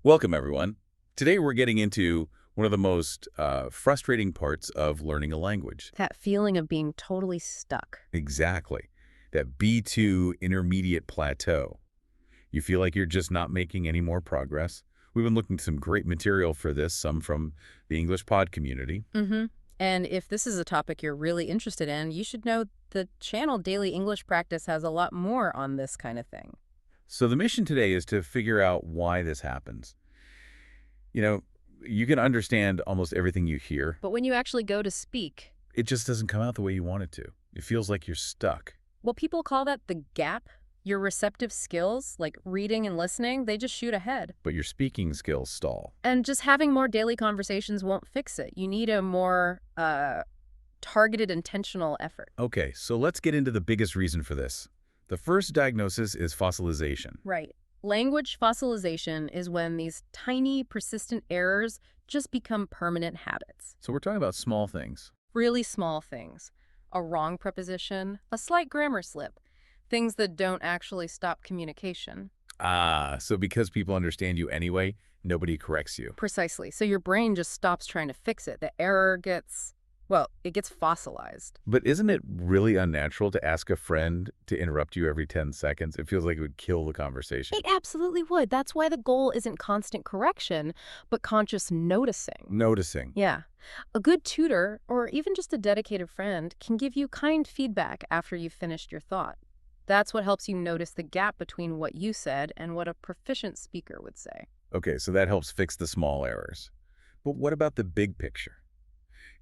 Welcome, everyone. Today we're getting into one of the most frustrating parts of learning a language. That feeling of being totally stuck. Exactly. That B2 intermediate plateau. You feel like you're just not making any more progress. We've been looking at some great material for this, some from the English pod community. Mm-hmm. And if this is a topic you're really interested in, you should know the channel Daily English Practice has a lot more on this kind of thing. So the mission today is to figure out why this happens. You know, you can understand almost everything you hear. But when you actually go to speak, It just doesn't come out the way you want it to. It feels like you're stuck. well, people call that the gap. Your receptive skills, like reading and listening, they just shoot ahead. But your speaking skills stall. And just having more daily conversations won't fix it. You need a more targeted, intentional effort. Okay, so let's get into the biggest reason for this. The first diagnosis is fossilization. Right. Language fossilization is when these tiny, persistent errors just become permanent habits. So we're talking about small things. Really small things. A wrong preposition, a slight grammar slip, things that don't actually stop communication. So because people understand you anyway, nobody corrects you. Precisely. So your brain just stops trying to fix it. The error gets, well, it gets fossilized. But isn't it really unnatural to ask a friend to interrupt you every 10 seconds? It feels like it would kill the conversation. It absolutely would. That's why the goal isn't constant correction, but conscious noticing. Noticing. Yeah. A good tutor, or even just a dedicated friend, can give you kind feedback after you've finished your thought. That's what helps you notice the gap between what you said and what a proficient speaker would say. Okay, so that helps fix the small errors. But what about the big picture?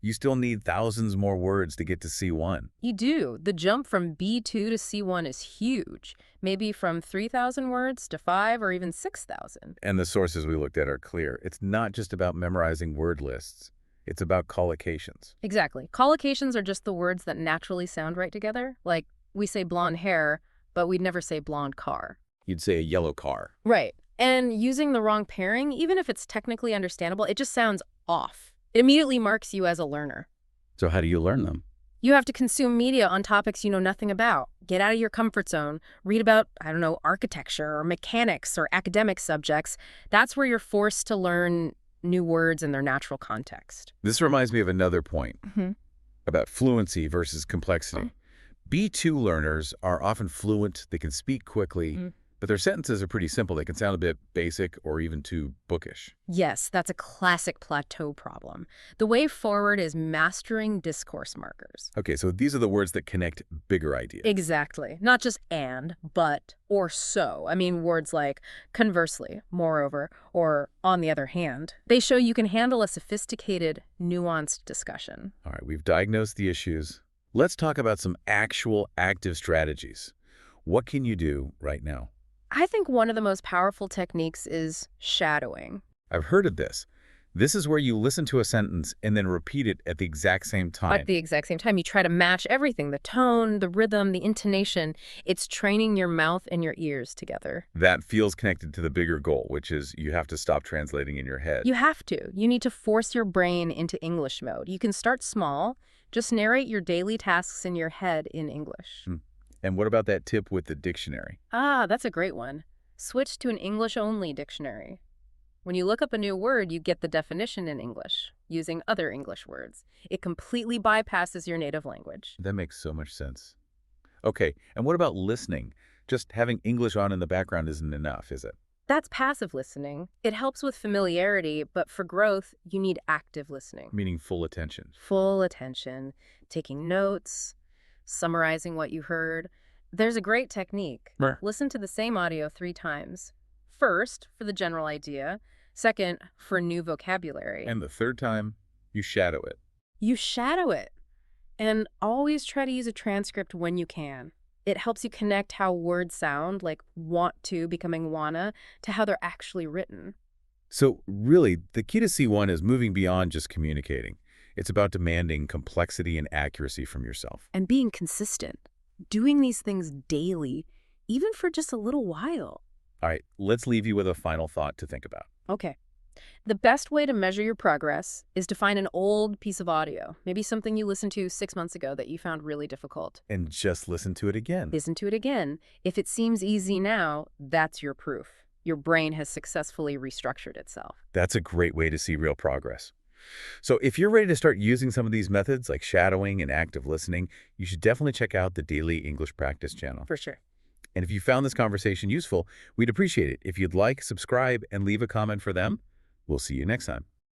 You still need thousands more words to get to C1. You do. The jump from B2 to C1 is huge. Maybe from 3,000 words to 5 or even 6,000. And the sources we looked at are clear. It's not just about memorizing word lists. It's about collocations. Exactly. Collocations are just the words that naturally sound right together. Like, we say blonde hair, but we'd never say blonde car. You'd say a yellow car. Right. And using the wrong pairing, even if it's technically understandable, it just sounds off. It immediately marks you as a learner. So how do you learn them? You have to consume media on topics you know nothing about. Get out of your comfort zone. Read about, architecture or mechanics or academic subjects. That's where you're forced to learn new words in their natural context. This reminds me of another point Mm-hmm. about fluency versus complexity. B2 learners are often fluent, they can speak quickly, but their sentences are pretty simple. They can sound a bit basic or even too bookish. Yes, that's a classic plateau problem. The way forward is mastering discourse markers. Okay, so these are the words that connect bigger ideas. Exactly. Not just and, but, or so. I mean, words like conversely, moreover, or on the other hand. They show you can handle a sophisticated, nuanced discussion. All right, we've diagnosed the issues. Let's talk about some actual active strategies. What can you do right now? I think one of the most powerful techniques is shadowing. I've heard of this. This is where you listen to a sentence and then repeat it at the exact same time. At the exact same time, you try to match everything, the tone, the rhythm, the intonation. It's training your mouth and your ears together. That feels connected to the bigger goal, which is you have to stop translating in your head. You have to. You need to force your brain into English mode. You can start small. Just narrate your daily tasks in your head in English. And what about that tip with the dictionary? Ah, that's a great one. Switch to an English-only dictionary. When you look up a new word, you get the definition in English, using other English words. It completely bypasses your native language. That makes so much sense. Okay, and what about listening? Just having English on in the background isn't enough, is it? That's passive listening. It helps with familiarity, but for growth, you need active listening. Meaning full attention. Full attention, taking notes, summarizing what you heard. There's a great technique. Listen to the same audio 3 times. First, for the general idea. Second, for new vocabulary. And the third time, you shadow it. You shadow it. And always try to use a transcript when you can. It helps you connect how words sound, like want to becoming wanna, to how they're actually written. So really, the key to C1 is moving beyond just communicating. It's about demanding complexity and accuracy from yourself. And being consistent. Doing these things daily, even for just a little while. All right, let's leave you with a final thought to think about. Okay. The best way to measure your progress is to find an old piece of audio, maybe something you listened to 6 months ago that you found really difficult. And just listen to it again. Listen to it again. If it seems easy now, that's your proof. your brain has successfully restructured itself. That's a great way to see real progress. So if you're ready to start using some of these methods like shadowing and active listening, you should definitely check out the Daily English Practice channel. For sure. And if you found this conversation useful, we'd appreciate it if you'd like, subscribe, and leave a comment for them. We'll see you next time.